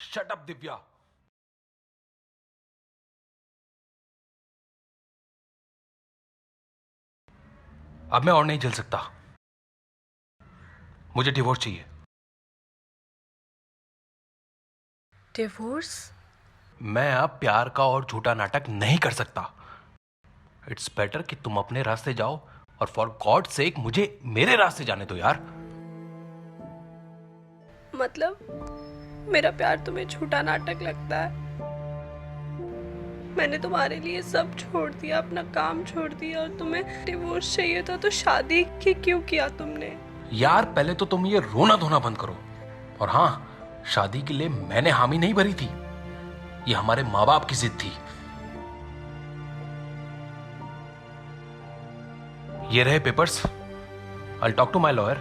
Shut up Divya. अब मैं और नहीं झेल सकता। मुझे डिवोर्स चाहिए। डिवोर्स? मैं अब प्यार का और झूठा नाटक नहीं कर सकता। इट्स बेटर कि तुम अपने रास्ते जाओ और फॉर गॉड सेक मुझे मेरे रास्ते जाने दो यार। मतलब मेरा प्यार तुम्हें झूठा नाटक लगता है? मैंने तुम्हारे लिए सब छोड़ दिया, अपना काम छोड़ दिया, और तुम्हें डिवोर्स चाहिए था तो शादी की क्यों किया तुमने? यार पहले तो तुम ये रोना धोना बंद करो। और हाँ, शादी के लिए मैंने हामी नहीं भरी थी, ये हमारे माँ बाप की जिद थी। ये रहे papers. I talk to my lawyer.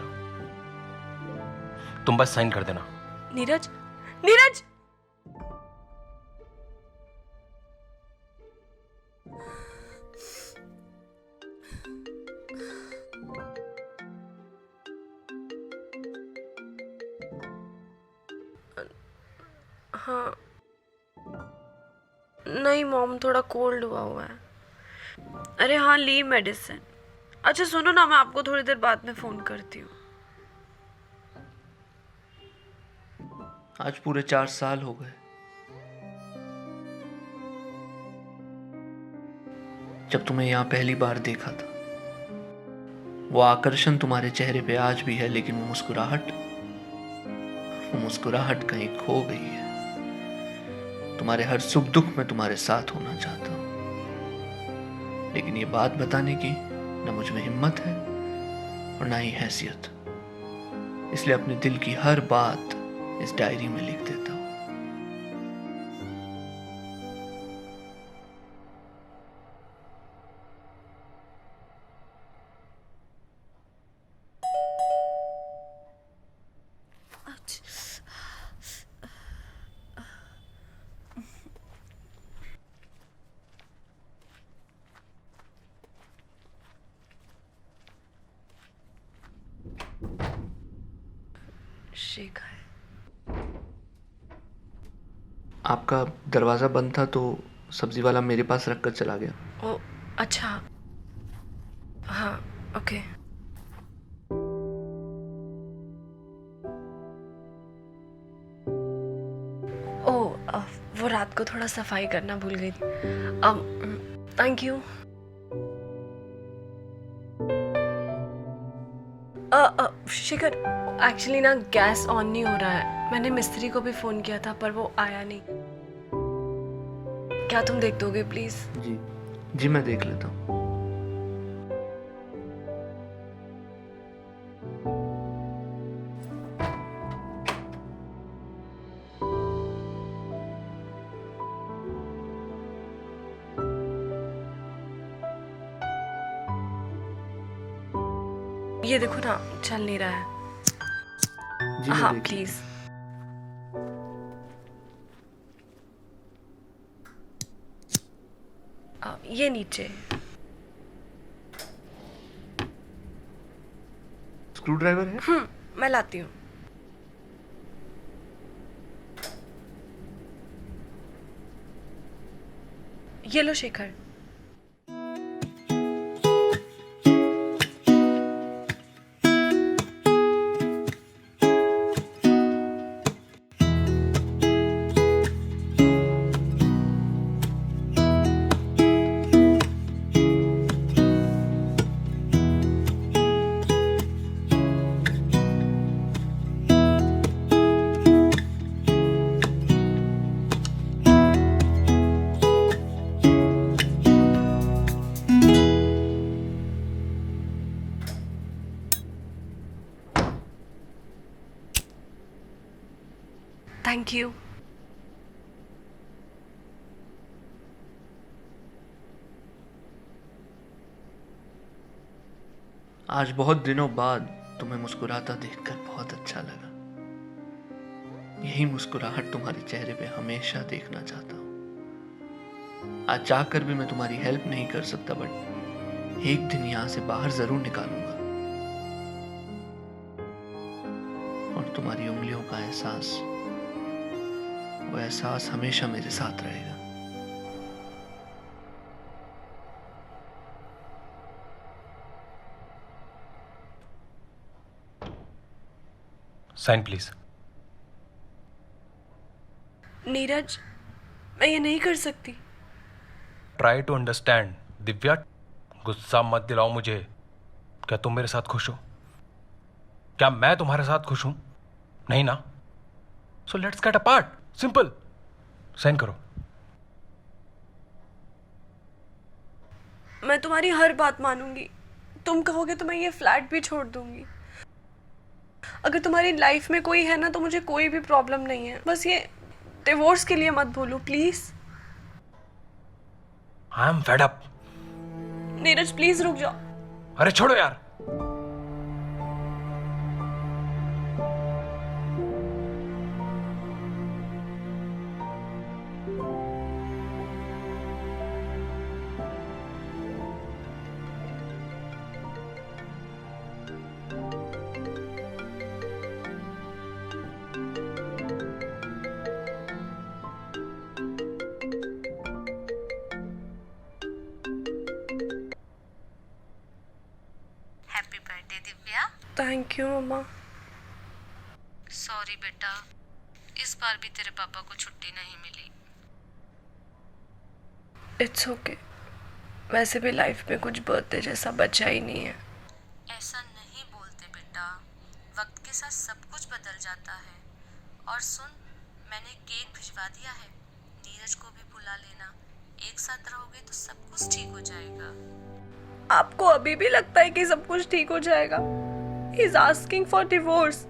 तुम बस साइन कर देना। नीरज, नीरज! हाँ, नहीं मॉम, थोड़ा कोल्ड हुआ है। अरे हाँ, ली मेडिसिन। अच्छा सुनो ना, मैं आपको थोड़ी देर बाद में फोन करती हूँ। आज पूरे 4 साल हो गए जब तुम्हें यहां पहली बार देखा था। वो आकर्षण तुम्हारे चेहरे पे आज भी है, लेकिन वो मुस्कुराहट कहीं खो गई है। तुम्हारे हर सुख दुख में तुम्हारे साथ होना चाहता हूं, लेकिन ये बात बताने की न मुझ में हिम्मत है और ना ही हैसियत। इसलिए अपने दिल की हर बात इस डायरी में लिख देता हूं। शेखर, आपका दरवाजा बंद था तो सब्जी वाला मेरे पास रखकर चला गया। ओ अच्छा, हाँ ओके। ओ वो रात को थोड़ा सफाई करना भूल गई थी। Thank you. शिखर, एक्चुअली ना गैस ऑन नहीं हो रहा है। मैंने मिस्त्री को भी फोन किया था पर वो आया नहीं। क्या तुम देख दोगे प्लीज? जी जी, मैं देख लेता हूँ। ये देखो ना, चल नहीं रहा है। जी मैं हाँ देख प्लीज। ये नीचे। स्क्रू ड्राइवर है? मैं लाती हूँ। ये लो शेखर। Thank you. आज बहुत दिनों बाद तुम्हें मुस्कुराता देखकर बहुत अच्छा लगा। यही मुस्कुराहट तुम्हारे चेहरे पे हमेशा देखना चाहता हूँ। आज चाहकर भी मैं तुम्हारी हेल्प नहीं कर सकता, बट एक दिन यहां से बाहर जरूर निकालूंगा और तुम्हारी उंगलियों का एहसास, वो एहसास हमेशा मेरे साथ रहेगा। Sign please. नीरज, मैं ये नहीं कर सकती। Try to understand Divya. गुस्सा मत दिलाओ मुझे। क्या तुम मेरे साथ खुश हो? क्या मैं तुम्हारे साथ खुश हूं? नहीं ना? So let's get apart. Simple. Sign करो। मैं तुम्हारी हर बात मानूंगी। तुम कहोगे तो मैं ये फ्लैट भी छोड़ दूंगी। अगर तुम्हारी लाइफ में कोई है ना, तो मुझे कोई भी प्रॉब्लम नहीं है। बस ये डिवोर्स के लिए मत बोलो please. I am fed up. Neeraj please रुक जाओ। अरे छोड़ो यार। Happy birthday Divya. Thank you mamma. Sorry बेटा, इस बार भी तेरे पापा को छुट्टी नहीं मिली। It's okay. वैसे भी लाइफ में कुछ बर्थडे जैसा बचा ही नहीं है। ऐसा नहीं बोलते बेटा, वक्त के साथ सब कुछ बदल जाता है। और सुन, मैंने केक भिजवा दिया है, नीरज को भी बुला लेना। एक साथ रहोगे तो सब कुछ ठीक हो जाएगा। आपको अभी भी लगता है कि सब कुछ ठीक हो जाएगा? He is asking for divorce.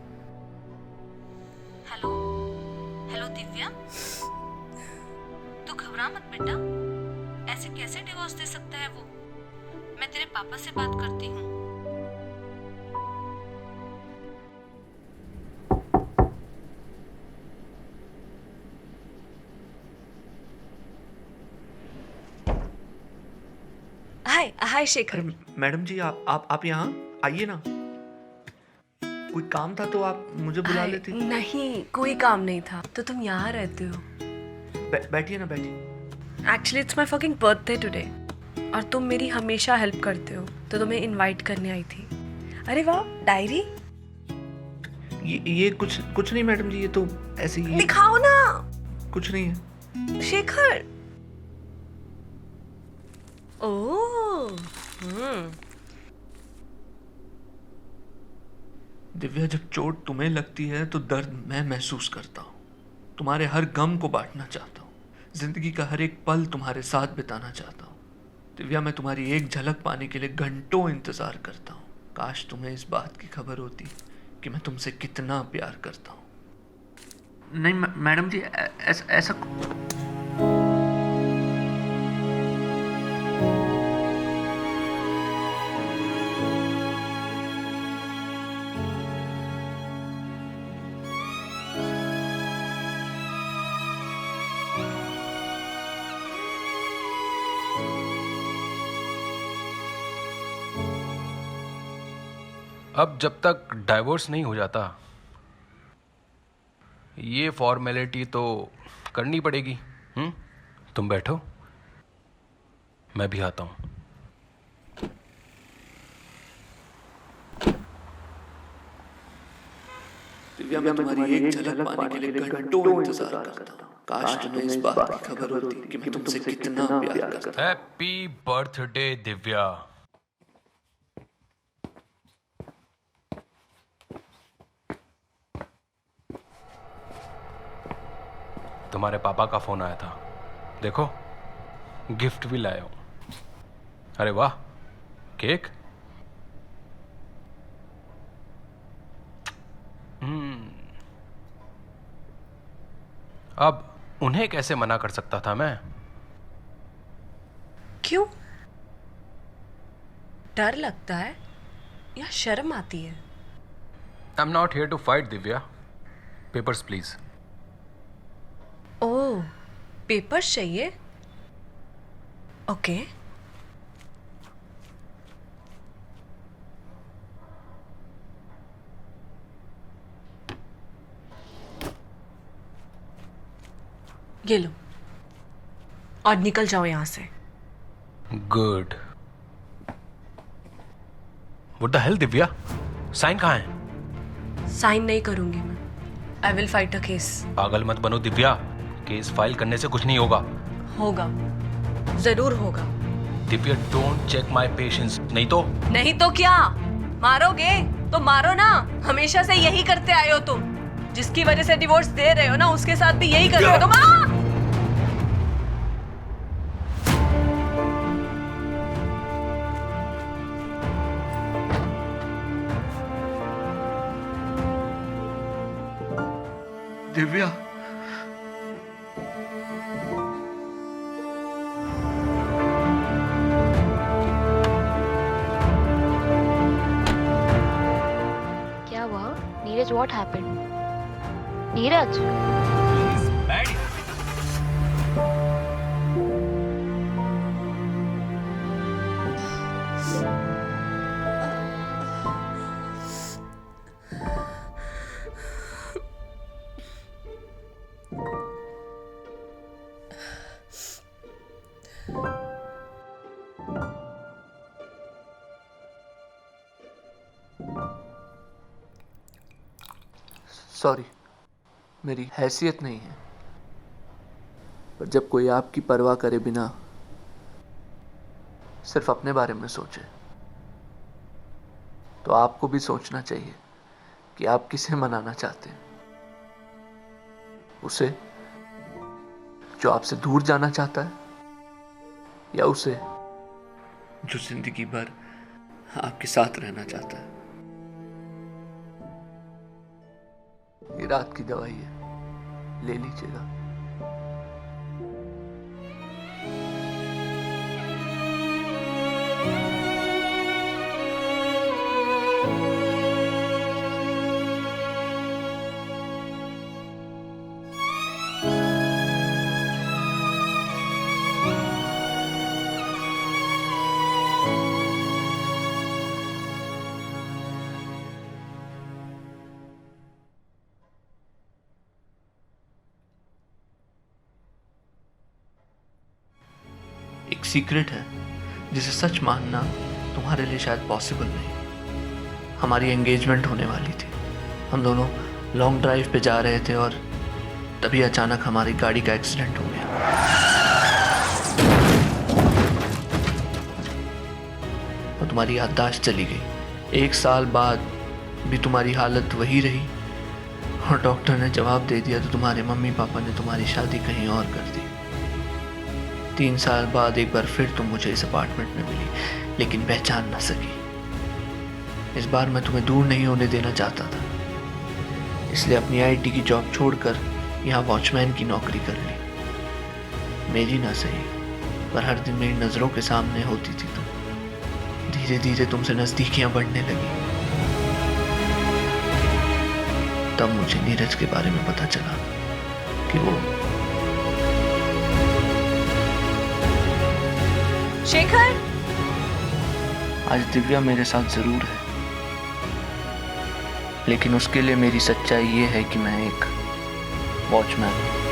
Hello hello Divya, तू घबरा मत बेटा। ऐसे कैसे डिवोर्स दे सकता है वो? मैं तेरे पापा से बात करती हूँ। हाय हाय शेखर। अरे मैडम जी, आप यहाँ आइए ना। कोई काम था तो आप मुझे बुला हाय, लेती। नहीं कोई काम नहीं था। तो तुम यहाँ रहते हो? बैठिए ना, बैठिए। Actually it's my fucking birthday today और तुम मेरी हमेशा हेल्प करते हो, तो तुम्हें इनवाइट करने आई थी। अरे वाह, डायरी ये कुछ नहीं मैडम जी, ये तो ऐसे ही। दिखाओ ना। कुछ नहीं है। शेखर। ओह दिव्या, जब चोट तुम्हें लगती है तो दर्द मैं महसूस करता हूँ। तुम्हारे हर गम को बांटना चाहता हूँ। जिंदगी का हर एक पल तुम्हारे साथ बिताना चाहता हूँ। दिव्या, मैं तुम्हारी एक झलक पाने के लिए घंटों इंतजार करता हूँ। काश तुम्हें इस बात की खबर होती कि मैं तुमसे कितना प्यार करता हूँ। नहीं मैडम जी, ऐसा अब जब तक डाइवोर्स नहीं हो जाता, ये फॉर्मेलिटी तो करनी पड़ेगी। तुम बैठो, मैं भी आता हूं। दिव्या, मैं तुम्हारी एक झलक पाने के लिए घंटों इंतजार करता हूँ। काश तुम्हें इस बात की खबर होती कि मैं तुमसे कितना प्यार करता हूँ। Happy birthday Divya. तुम्हारे पापा का फोन आया था, देखो गिफ्ट भी लाया हूं। अरे वाह, केक। अब उन्हें कैसे मना कर सकता था मैं? क्यों? डर लगता है या शर्म आती है? I am not here to fight Divya. Papers please. Oh, papers चाहिए? ओके. ये लो और निकल जाओ यहां से. Good. What the hell Divya? Sign कहाँ है? साइन नहीं करूंगी मैं. I will fight a case. पागल मत बनो दिव्या. केस फाइल करने से कुछ नहीं होगा. होगा, जरूर होगा. Divya don't check my patience. नहीं तो क्या? मारोगे तो मारो ना. हमेशा से यही करते आए हो तुम. जिसकी वजह से डिवोर्स दे रहे हो ना, उसके साथ भी यही करोगे तुम. दिव्या, क्या हुआ? Neeraj, what happened? Neeraj, sorry, मेरी हैसियत नहीं है, पर जब कोई आपकी परवाह करे बिना सिर्फ अपने बारे में सोचे, तो आपको भी सोचना चाहिए कि आप किसे मनाना चाहते हैं. उसे जो आपसे दूर जाना चाहता है, या उसे जो जिंदगी भर आपके साथ रहना चाहता है. ये रात की दवाई है, ले लीजिएगा. एक सीक्रेट है जिसे सच मानना तुम्हारे लिए शायद पॉसिबल नहीं. हमारी एंगेजमेंट होने वाली थी. हम दोनों लॉन्ग ड्राइव पे जा रहे थे और तभी अचानक हमारी गाड़ी का एक्सीडेंट हो गया. और तुम्हारी याददाश्त चली गई. 1 साल बाद भी तुम्हारी हालत वही रही और डॉक्टर ने जवाब दे दिया तो तुम्हारे मम्मी पापा ने तुम्हारी शादी कहीं और कर दी. 3 साल बाद एक बार फिर तुम मुझे इस अपार्टमेंट में मिली, लेकिन पहचान ना सकी. इस बार मैं तुम्हें दूर नहीं होने देना चाहता था, इसलिए अपनी आईटी की जॉब छोड़कर यहाँ वॉचमैन की नौकरी कर ली. मेरी ना सही, पर हर दिन मेरी नज़रों के सामने होती थी तुम. धीरे धीरे तुमसे नज़दीकियाँ बढ़ने लगी. तब मुझे नीरज के बारे में पता चला कि वो शेखर, आज दिव्या मेरे साथ जरूर है, लेकिन उसके लिए मेरी सच्चाई ये है कि मैं एक वॉचमैन हूं.